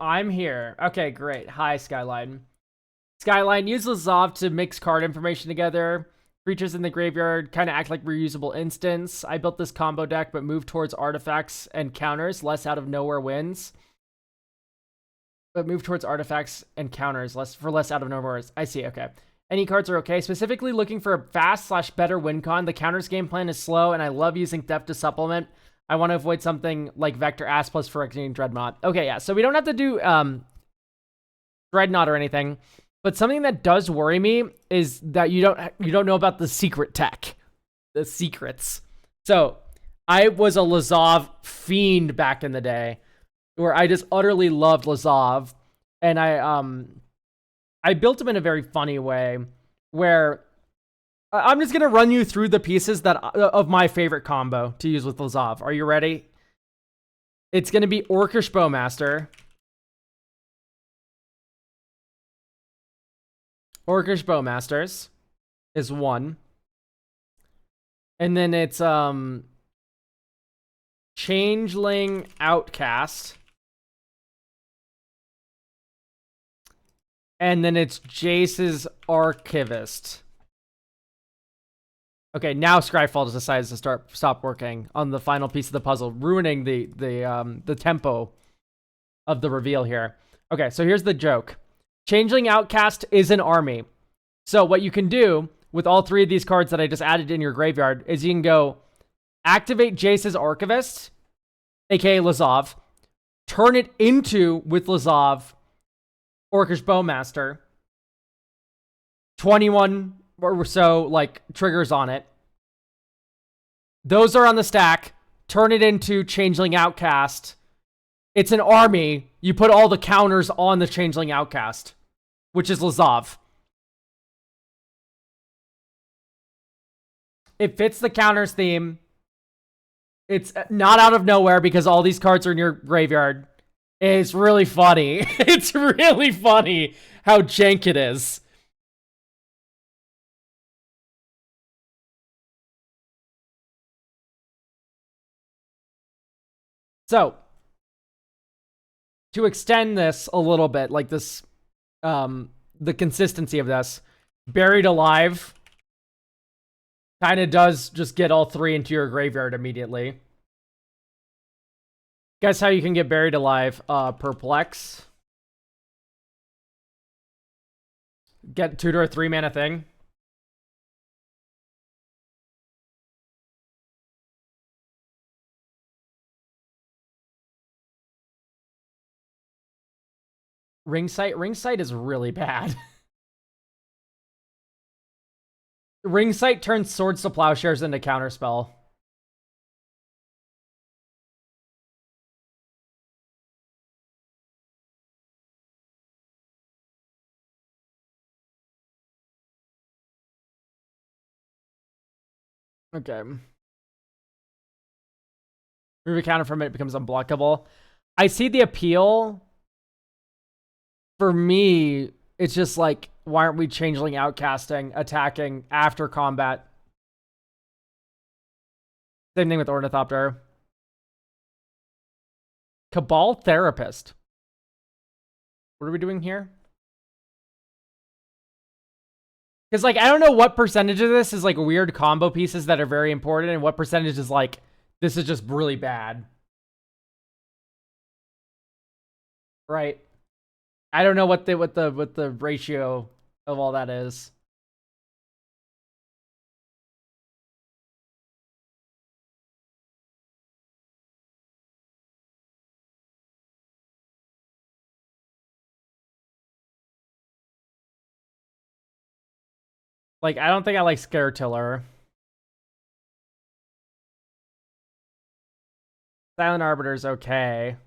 I'm here. Okay, great. Hi, Skyline. Skyline, use Lazav to mix card information together. Creatures in the graveyard kind of act like reusable instants. I built this combo deck, but move towards artifacts and counters. Less out of nowhere wins. But move towards artifacts and counters. Less out of nowhere. I see, okay. Any cards are okay. Specifically looking for a fast/better win con. The counters game plan is slow, and I love using Theft to supplement. I want to avoid something like Vector Ass plus Phyrexian Dreadnought. Okay, yeah, so we don't have to do Dreadnought or anything. But something that does worry me is that you don't know about the secret tech. The secrets. So, I was a Lazav fiend back in the day, where I just utterly loved Lazav. And I built him in a very funny way, where I'm just going to run you through the pieces that of my favorite combo to use with Lazav. Are you ready? It's going to be Orcish Bowmaster. Orcish Bowmasters is one. And then it's Changeling Outcast. And then it's Jace's Archivist. Okay, now Scryfall just decides to stop working on the final piece of the puzzle, ruining the tempo of the reveal here. Okay, so here's the joke. Changeling Outcast is an army. So what you can do with all three of these cards that I just added in your graveyard is you can go activate Jace's Archivist, aka Lazav, turn it into, with Lazav, Orcish Bowmaster, 21 or so, like, triggers on it. Those are on the stack. Turn it into Changeling Outcast. It's an army. You put all the counters on the Changeling Outcast, which is Lazav. It fits the counters theme. It's not out of nowhere because all these cards are in your graveyard. It's really funny. It's really funny how jank it is. So, to extend this a little bit, like this, the consistency of this, Buried Alive kind of does just get all three into your graveyard immediately. Guess how you can get Buried Alive? Perplex. Get tutor a 3-mana thing. Ringsight? Ringsight is really bad. Ringsight turns Swords to Plowshares into counterspell. Okay. Remove a counter from it, it becomes unblockable. I see the appeal. For me, it's just like, why aren't we Changeling Outcasting, attacking after combat? Same thing with Ornithopter. Cabal Therapist. What are we doing here? Because, like, I don't know what percentage of this is, like, weird combo pieces that are very important and what percentage is, like, this is just really bad. Right. I don't know what the ratio of all that is. Like, I don't think I like Scare Tiller. Silent Arbiter's okay.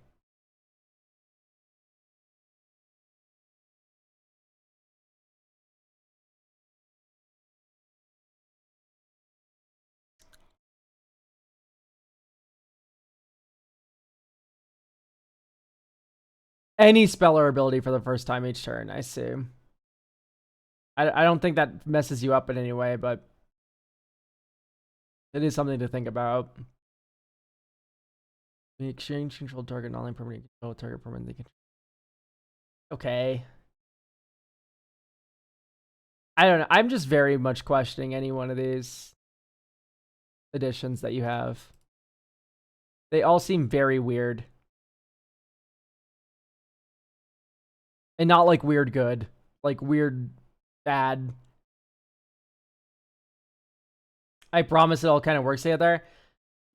Any spell or ability for the first time each turn. I see. I don't think that messes you up in any way, but it is something to think about. The exchange control target, non permanent control target permanent. Okay. I don't know. I'm just very much questioning any one of these additions that you have. They all seem very weird. And not like weird good. Like weird bad. I promise it all kind of works together.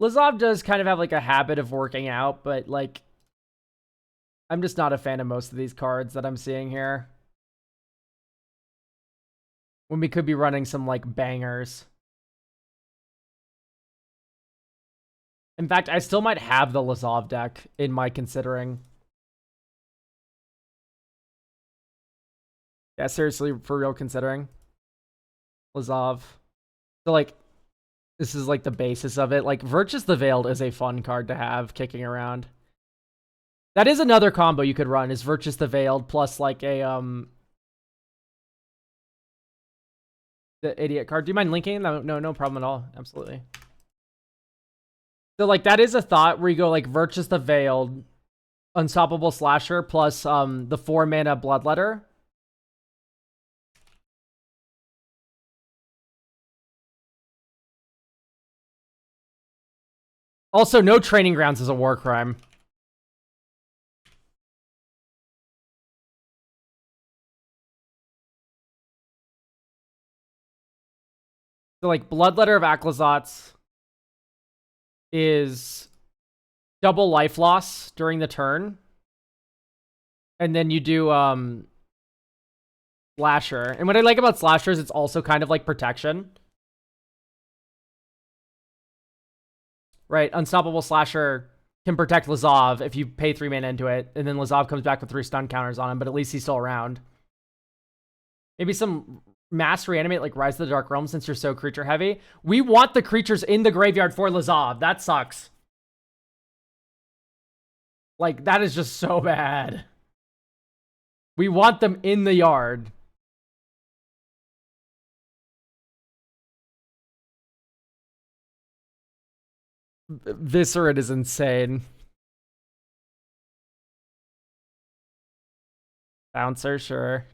Lazav does kind of have like a habit of working out, but like I'm just not a fan of most of these cards that I'm seeing here. When we could be running some like bangers. In fact, I still might have the Lazav deck in my considering. Yeah, seriously, for real considering. Lazav. So like, this is like the basis of it. Like, Virtus the Veiled is a fun card to have kicking around. That is another combo you could run, is Virtus the Veiled plus like a, the idiot card. Do you mind linking? No problem at all. Absolutely. So like, that is a thought where you go like Virtus the Veiled, Unstoppable Slasher plus the 4-mana Bloodletter. Also, no Training Grounds is a war crime. So like Bloodletter of Aklazotz is double life loss during the turn. And then you do Slasher. And what I like about Slasher is it's also kind of like protection. Right? Unstoppable Slasher can protect Lazav if you pay 3 mana into it, and then Lazav comes back with 3 stun counters on him, but at least he's still around. Maybe some mass reanimate like Rise of the Dark Realm since you're so creature heavy. We want the creatures in the graveyard for Lazav. That sucks. Like, that is just so bad. We want them in the yard. Viscerate is insane. Bouncer, sure.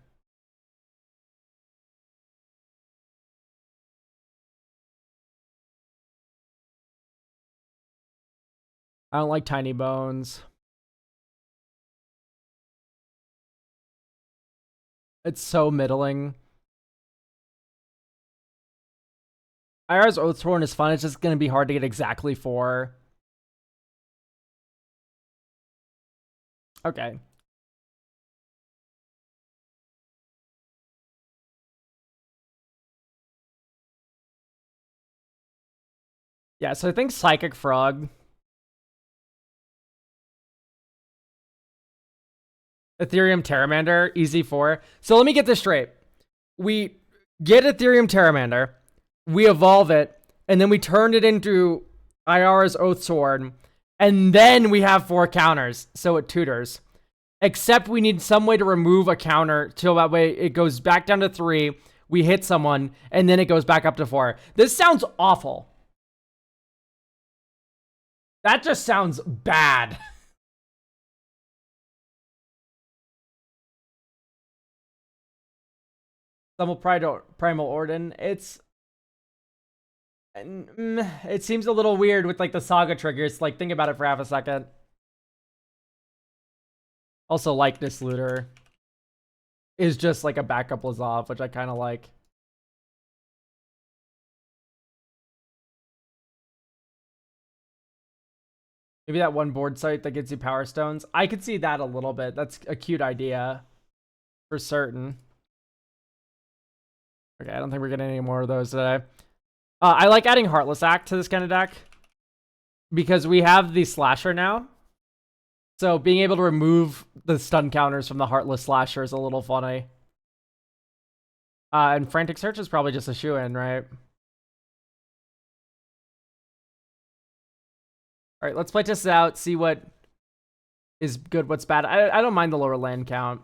I don't like Tiny Bones. It's so middling. IR's Oathsworn is fun. It's just going to be hard to get exactly 4. Okay. Yeah, so I think Psychic Frog. Ethereum Terramander, easy 4. So let me get this straight. We get Ethereum Terramander, we evolve it, and then we turn it into IR's Oathsworn, and then we have 4 counters, so it tutors. Except we need some way to remove a counter till that way it goes back down to 3, we hit someone, and then it goes back up to 4. This sounds awful. That just sounds bad. Some Primal Orden. It seems a little weird with like the saga triggers. Like, think about it for half a second. Also, Likeness Looter is just like a backup Lazav, which I kind of like. Maybe that one board site that gets you Power Stones. I could see that a little bit. That's a cute idea for certain. Okay, I don't think we're getting any more of those today. I like adding Heartless Act to this kind of deck because we have the Slasher now. So being able to remove the stun counters from the Heartless Slasher is a little funny. And Frantic Search is probably just a shoe-in, right? All right, let's play test it out, see what is good, what's bad. I don't mind the lower land count.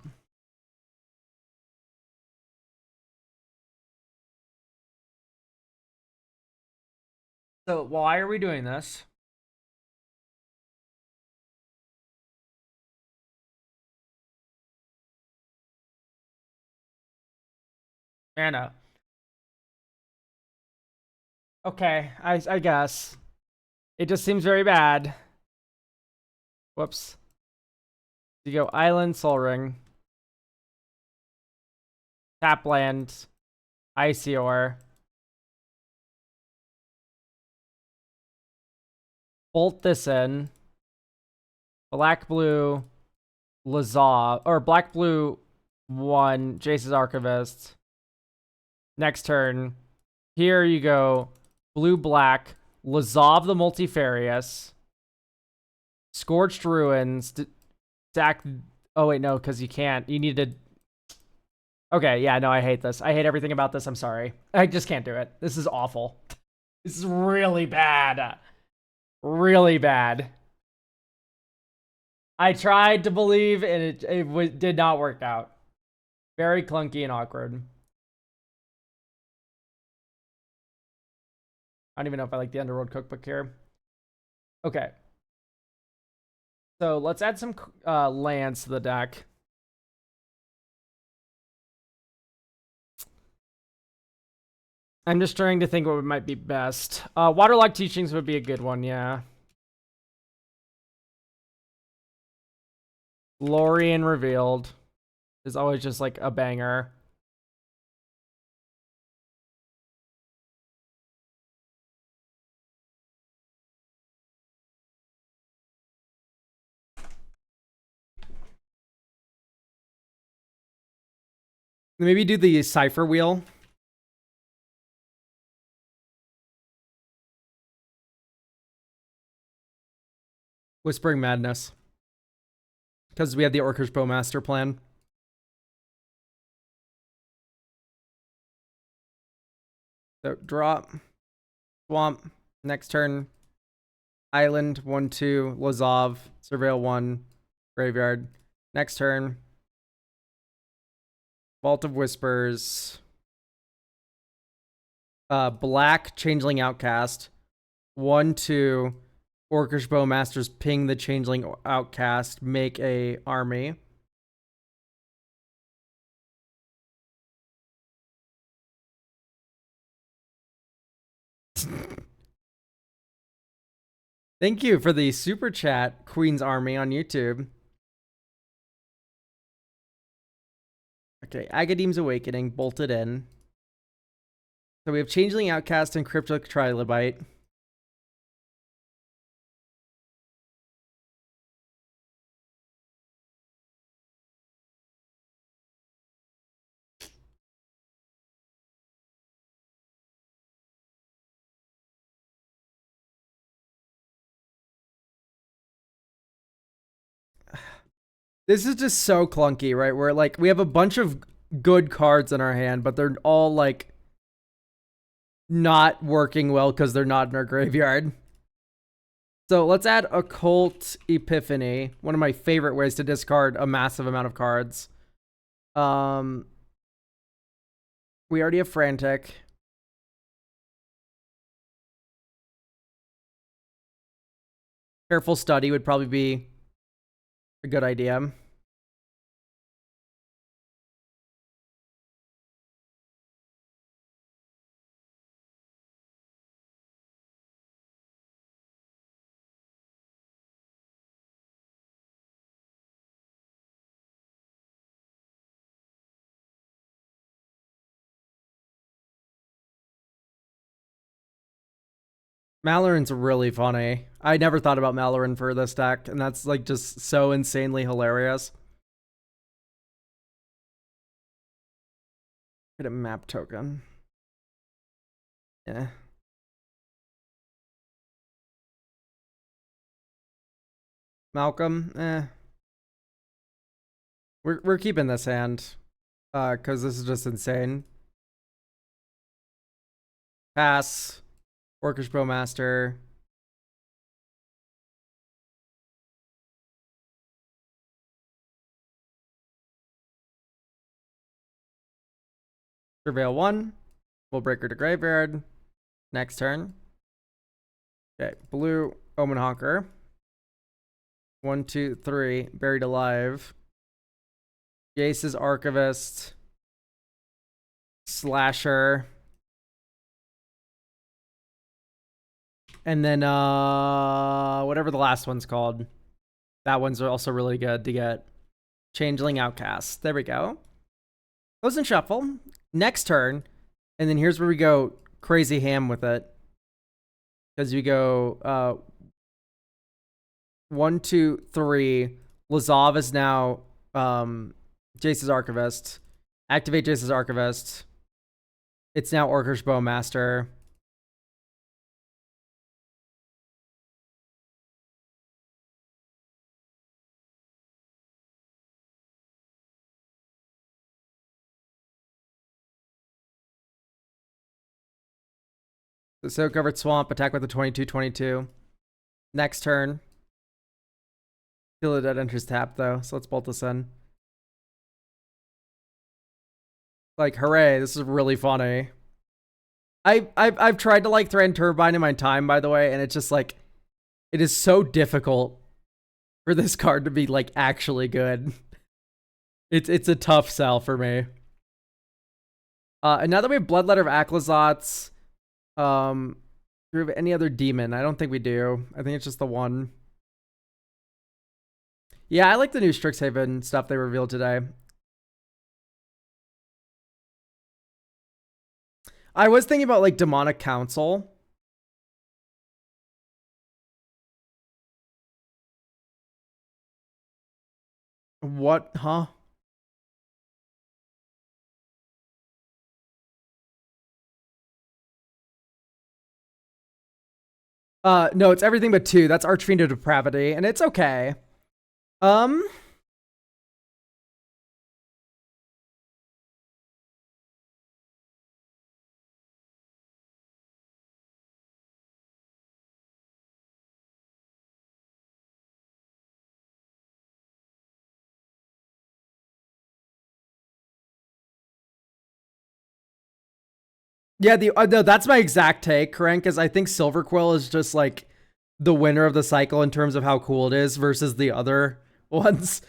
So why are we doing this? Mana. Okay, I guess. It just seems very bad. Whoops. You go Island, Soul Ring. Tap land. Icy Ore. Bolt this in. Black, blue, Lazav. Or black, blue, 1. Jace's Archivist. Next turn. Here you go. Blue, black. Lazav the Multifarious. Scorched Ruins. Stack. Oh, wait, no, because you can't. You need to. Okay, yeah, no, I hate this. I hate everything about this. I'm sorry. I just can't do it. This is awful. This is really bad. Really bad. I tried to believe, and it did not work out. Very clunky and awkward. I don't even know if I like the Underworld Cookbook here. Okay. So let's add some lands to the deck. I'm just trying to think what might be best. Waterlogged Teachings would be a good one, yeah. Lorien Revealed is always just like a banger. Maybe do the Cipher Wheel. Whispering Madness. Because we have the Orcish Bowmaster plan. So drop. Swamp. Next turn. Island. 1/2. Lazav. Surveil 1. Graveyard. Next turn. Vault of Whispers. Black Changeling Outcast. 1/2. Orcish Bowmasters ping the Changeling Outcast. Make a army. Thank you for the super chat, Queen's Army on YouTube. Okay, Agadeem's Awakening, bolted in. So we have Changeling Outcast and Cryptic Trilobite. This is just so clunky, right? Where like we have a bunch of good cards in our hand, but they're all like not working well because they're not in our graveyard. So let's add Occult Epiphany, one of my favorite ways to discard a massive amount of cards. We already have Frantic. Careful Study would probably be a good idea. Malaran's really funny. I never thought about Malaran for this deck, and that's like just so insanely hilarious. Get a map token. Yeah. Malcolm, We're keeping this hand. Cause this is just insane. Pass. Orcish Bowmaster. Surveil 1. We'll break her to graveyard. Next turn. Okay, blue Omen Honker. 1, 2, 3. Buried Alive. Jace's Archivist. Slasher. And then whatever the last one's called. That one's also really good to get. Changeling Outcast. There we go. Close and shuffle. Next turn. And then here's where we go crazy ham with it. Because we go 1, 2, 3. Lazav is now Jace's Archivist. Activate Jace's Archivist. It's now Orcish Bowmaster. The Soak Covered Swamp, attack with the 22/22. Next turn. Feel the dead enters tap though, so let's bolt this in. Like, hooray, this is really funny. I've tried to like Threaten Turbine in my time, by the way, and it's just like, it is so difficult for this card to be like actually good. It's a tough sell for me. And now that we have Bloodletter of Aclazotz, do we have any other demon? I don't think we do. I think it's just the one. Yeah, I like the new Strixhaven stuff they revealed today. I was thinking about like Demonic Council. What? Huh? No, it's everything but 2. That's Archfiend of Depravity, and it's okay. Yeah, no, that's my exact take, Karenk, is I think Silverquill is just like the winner of the cycle in terms of how cool it is versus the other ones.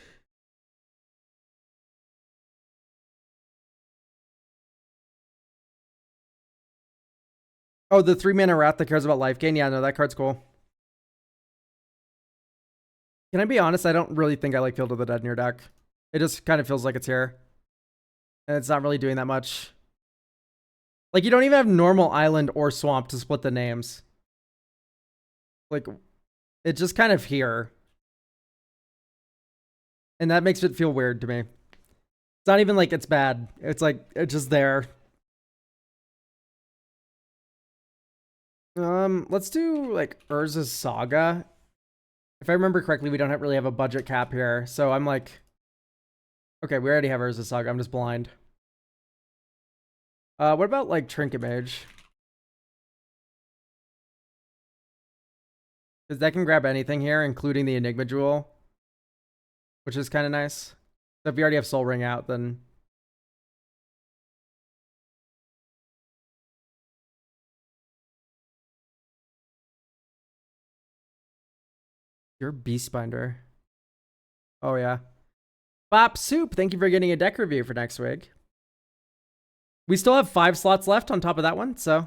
Oh, the 3-mana Wrath that cares about life gain? Yeah, no, that card's cool. Can I be honest? I don't really think I like Field of the Dead in your deck. It just kind of feels like it's here. And it's not really doing that much. Like, you don't even have normal island or swamp to split the names. Like, it's just kind of here. And that makes it feel weird to me. It's not even like it's bad. It's like, it's just there. Let's do, like, Urza's Saga. If I remember correctly, we don't really have a budget cap here. So I'm like, okay, we already have Urza's Saga. I'm just blind. What about, like, Trinket Mage? Because that can grab anything here, including the Enigma Jewel. Which is kind of nice. So if you already have Soul Ring out, then... You're Beastbinder. Oh, yeah. Bop Soup, thank you for getting a deck review for next week. We still have 5 slots left on top of that one, so...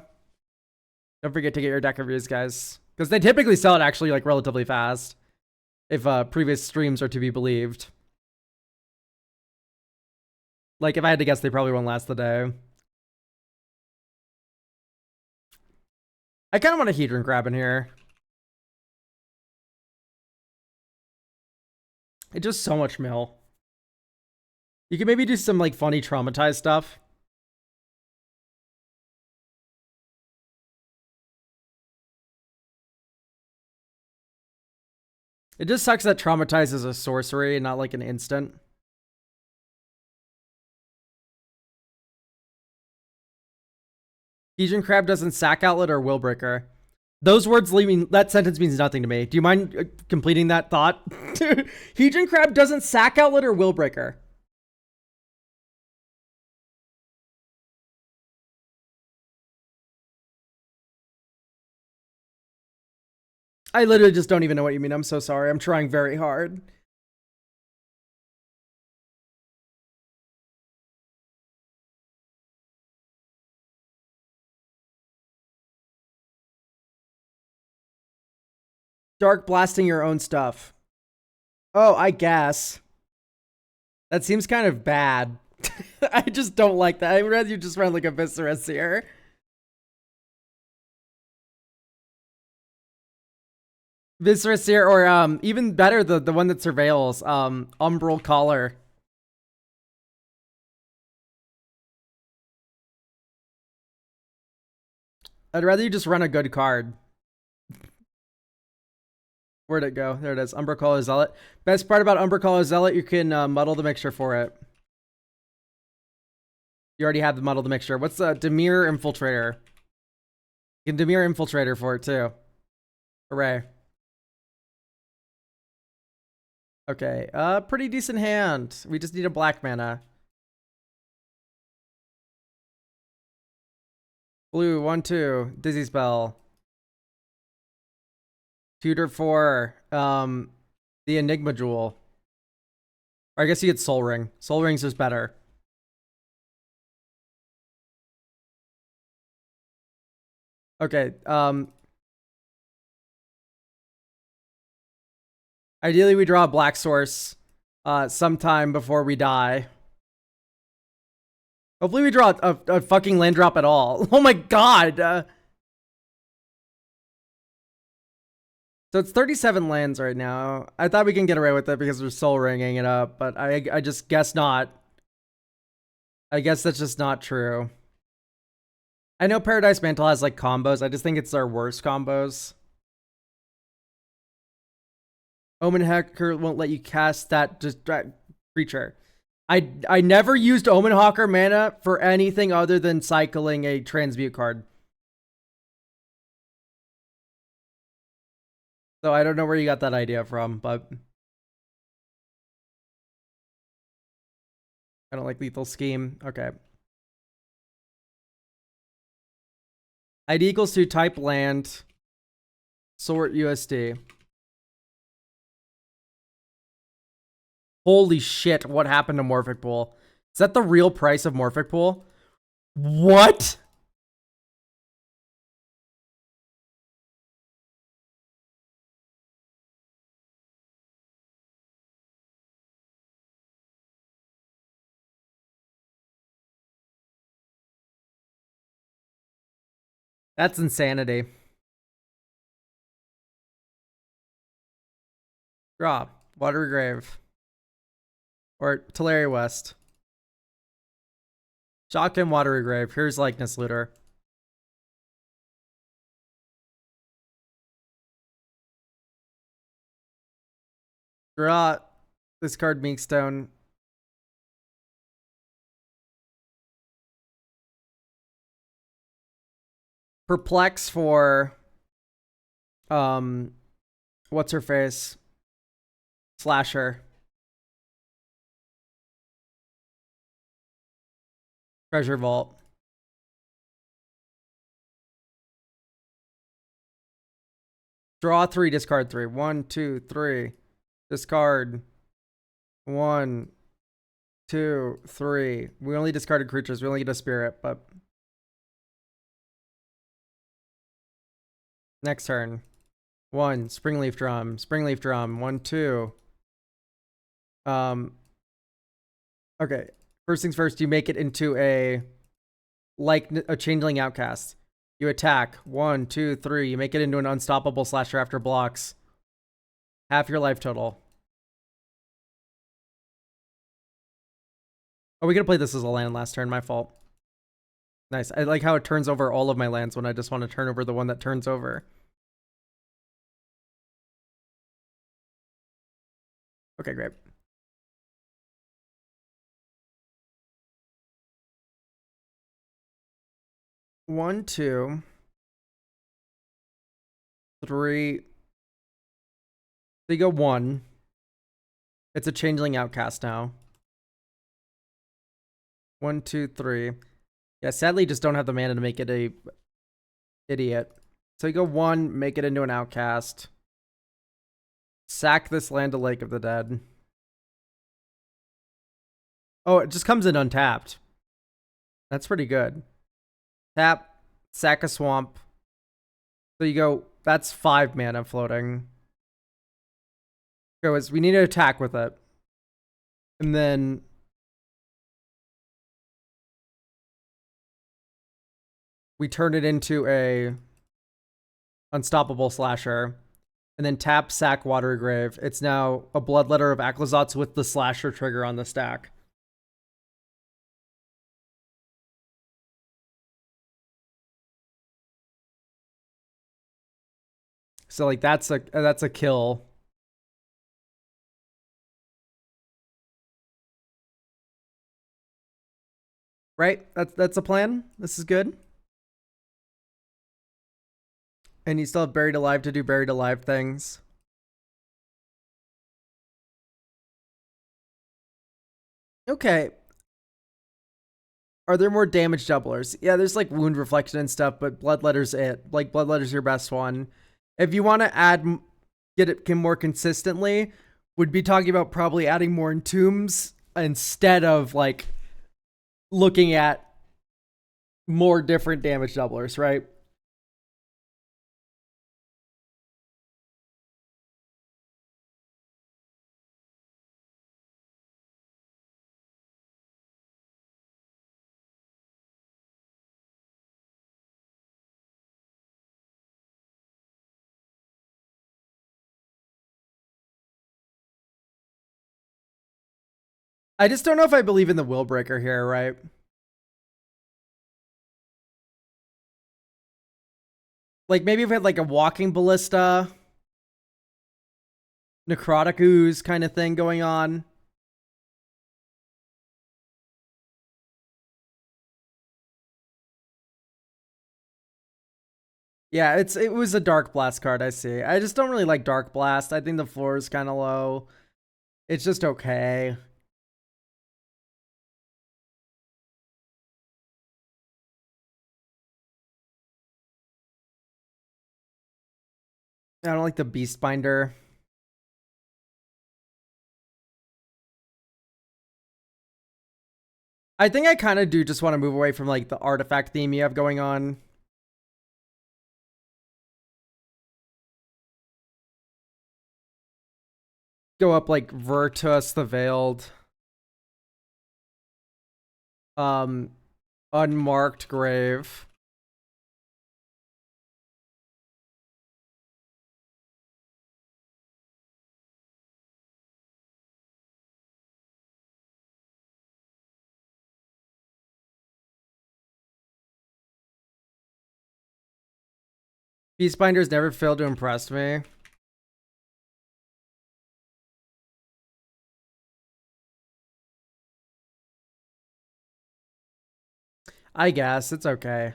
Don't forget to get your deck reviews, guys. Because they typically sell it actually, like, relatively fast. If previous streams are to be believed. Like, if I had to guess, they probably won't last the day. I kind of want a Hedron Crab in here. It's just so much mill. You could maybe do some, like, funny traumatized stuff. It just sucks that traumatize is a sorcery and not, like, an instant. Hedron Crab doesn't sack outlet or Willbreaker. Those words leaving that sentence means nothing to me. Do you mind completing that thought? Hedron Crab doesn't sack outlet or Willbreaker. I literally just don't even know what you mean. I'm so sorry. I'm trying very hard. Dark blasting your own stuff. Oh, I guess. That seems kind of bad. I just don't like that. I'd rather you just run like a Viscera Seer. Viscera Seer, or even better, the one that surveils, Umbral Collar. I'd rather you just run a good card. Where'd it go? There it is. Umbral Collar Zealot. Best part about Umbral Collar Zealot, you can muddle the mixture for it. You already have the muddle the mixture. What's the Demir Infiltrator? You can Demir Infiltrator for it too. Hooray. Okay, pretty decent hand. We just need a black mana. Blue, 1/2. Dizzy Spell. Tutor for the Enigma Jewel. Or I guess you get Soul Ring. Soul Ring's just better. Okay, ideally we draw a black source sometime before we die. Hopefully we draw a fucking land drop at all. Oh my god! So it's 37 lands right now. I thought we can get away with it because we're soul ringing it up, but I just guess not. I guess that's just not true. I know Paradise Mantle has like combos. I just think it's our worst combos. Omen Hacker won't let you cast that distract creature. I never used Omen Hawker mana for anything other than cycling a transmute card. So I don't know where you got that idea from, but I don't like Lethal Scheme. Okay. ID equals to type land, sort USD. Holy shit, what happened to Morphic Pool? Is that the real price of Morphic Pool? What? That's insanity. Draw. Watery Grave. Or Teleria West. Shotgun Watery Grave. Here's Likeness Looter. Draw. Discard Meekstone. Perplex for what's her face? Slasher. Treasure Vault. Draw 3, discard 3. 1, 2, 3. Discard. 1, 2, 3. We only discarded creatures. We only get a spirit, but next turn. 1, Springleaf Drum. Springleaf Drum. 1, 2. Okay. First things first, you make it into a Changeling Outcast. You attack. 1, 2, 3. You make it into an unstoppable slasher after blocks. Half your life total. Oh, we could have played this as a land last turn. My fault. Nice. I like how it turns over all of my lands when I just want to turn over the one that turns over. Okay, great. One, 2, 3. They go 1. It's a Changeling Outcast now. 1, 2, 3. Yeah, sadly, just don't have the mana to make it a idiot. So you go 1, make it into an Outcast. Sack this land to Lake of the Dead. Oh, it just comes in untapped. That's pretty good. Tap, sack a swamp. So you go, that's 5 mana floating. Is we need to attack with it. And then we turn it into a unstoppable slasher. And then tap sack Watery Grave. It's now a Bloodletter of Aclazotz with the slasher trigger on the stack. So like that's a kill. Right? That's a plan. This is good. And you still have Buried Alive to do Buried Alive things. Okay. Are there more damage doublers? Yeah, there's like Wound Reflection and stuff, but Bloodletter's it. Like, Bloodletter's your best one. If you want to get it more consistently, would be talking about probably adding more Entombs instead of like looking at more different damage doublers, right? I just don't know if I believe in the Will Breaker here, right? Like, maybe if we had like a Walking Ballista, Necrotic Ooze kind of thing going on. Yeah, it was a Dark Blast card, I see. I just don't really like Dark Blast. I think the floor is kind of low. It's just okay. I don't like the Beastbinder. I think I kind of do just want to move away from like the artifact theme you have going on. Go up like Virtus the Veiled. Unmarked Grave. Beastbinder's never failed to impress me. I guess it's okay.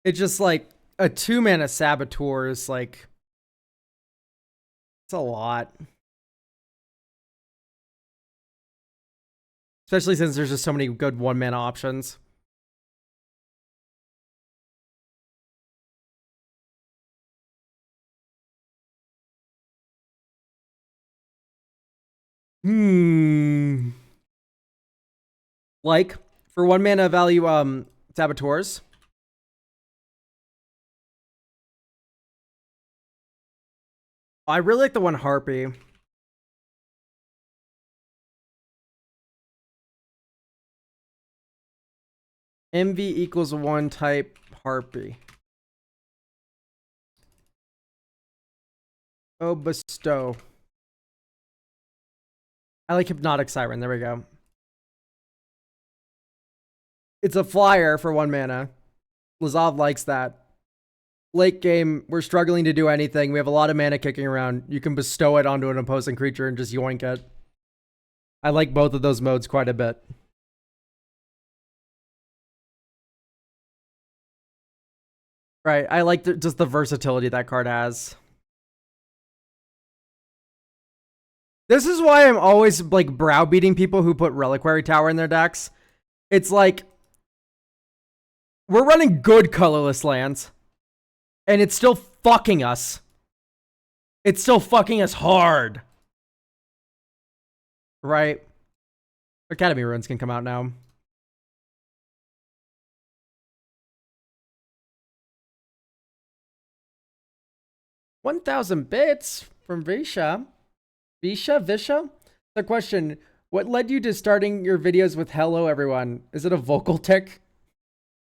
It's just like a 2-mana Saboteur is like, it's a lot. Especially since there's just so many good 1-mana options. Like, for 1-mana value, Saboteurs. I really like the one Harpy. MV equals 1 type Harpy. Oh, Bestow. I like Hypnotic Siren. There we go. It's a flyer for 1 mana. Lazav likes that. Late game, we're struggling to do anything. We have a lot of mana kicking around. You can bestow it onto an opposing creature and just yoink it. I like both of those modes quite a bit. Right, I like just the versatility that card has. This is why I'm always like browbeating people who put Reliquary Tower in their decks. It's like, we're running good colorless lands, and it's still fucking us. It's still fucking us hard. Right? Academy Ruins can come out now. 1,000 bits from Visha. Visha? The question, what led you to starting your videos with hello everyone? Is it a vocal tick?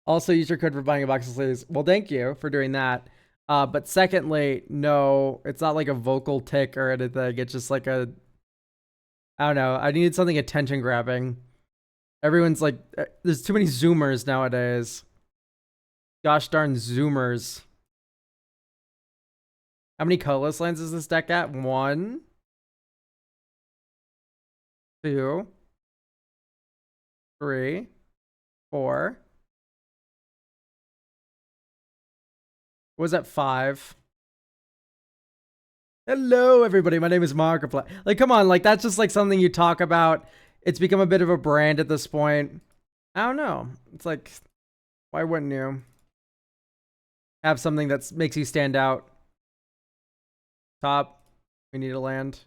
Also, use your code for buying a box of sleeves. Well, thank you for doing that. But secondly, no, it's not like a vocal tick or anything. It's just like a, I don't know. I needed something attention grabbing. Everyone's like, there's too many Zoomers nowadays. Gosh darn Zoomers. How many colorless lands is this deck at? 1, 2, 3, 4. What was that, 5? Hello, everybody. My name is Markiplier. Like, come on. Like, that's just like something you talk about. It's become a bit of a brand at this point. I don't know. It's like, why wouldn't you have something that makes you stand out? Top. We need a land.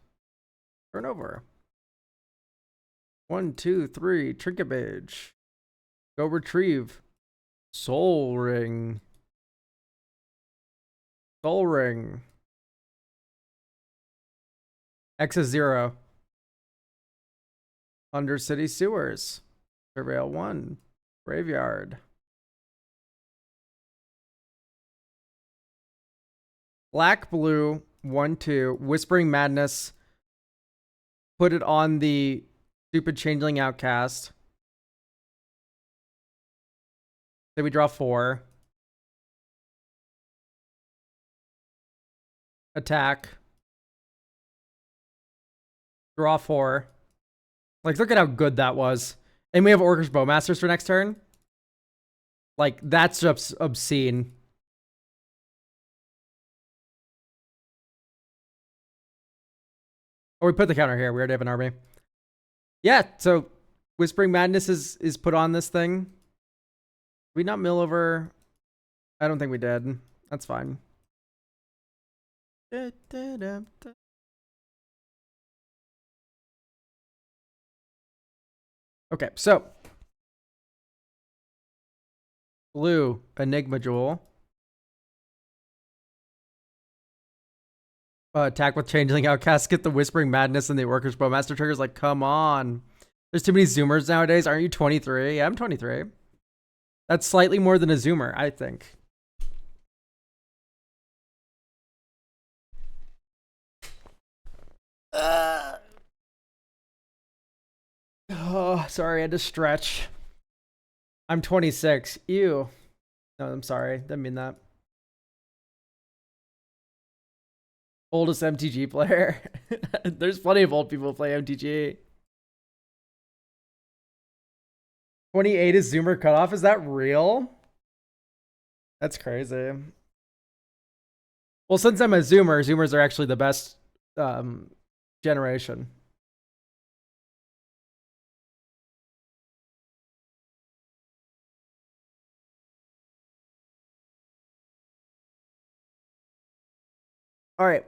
Turn over. 1, 2, 3. Trinket Mage. Go retrieve. Soul Ring. Soul Ring. X is 0. Undercity Sewers. Surveil 1. Graveyard. Black, blue, 1, 2. Whispering Madness. Put it on the stupid Changeling Outcast. Then we draw 4. Attack. Draw 4. Like, look at how good that was. And we have Orcish Bowmasters for next turn. Like, that's obscene. Oh, we put the counter here. We already have an army. Yeah, so Whispering Madness is put on this thing. Did we not mill over? I don't think we did. That's fine. Okay, so blue, Enigma Jewel. Attack with Changeling Outcast, get the Whispering Madness and the Orcish Bowmaster triggers. Like, come on. There's too many Zoomers nowadays. Aren't you 23? Yeah, I'm 23. That's slightly more than a Zoomer, I think. Oh, sorry, I had to stretch. I'm 26. Ew. No, I'm sorry. Didn't mean that. Oldest MTG player. There's plenty of old people who play MTG. 28 is Zoomer cutoff. Is that real? That's crazy. Well, since I'm a Zoomer, Zoomers are actually the best generation. All right.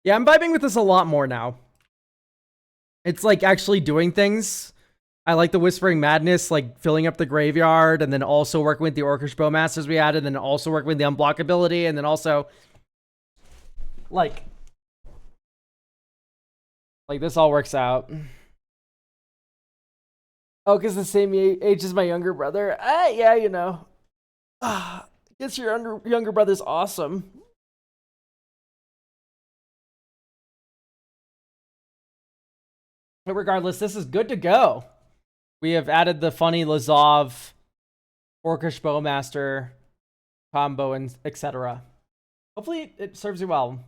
Yeah, I'm vibing with this a lot more now. It's like actually doing things. I like the Whispering Madness, like filling up the graveyard, and then also working with the Orcish Bowmasters we added, and then also working with the unblockability, and then also like this all works out. Oh, because the same age as my younger brother. Yeah, you know. Guess your younger brother's awesome. But regardless, this is good to go. We have added the funny Lazav, Orcish Bowmaster combo, and etc. Hopefully it serves you well.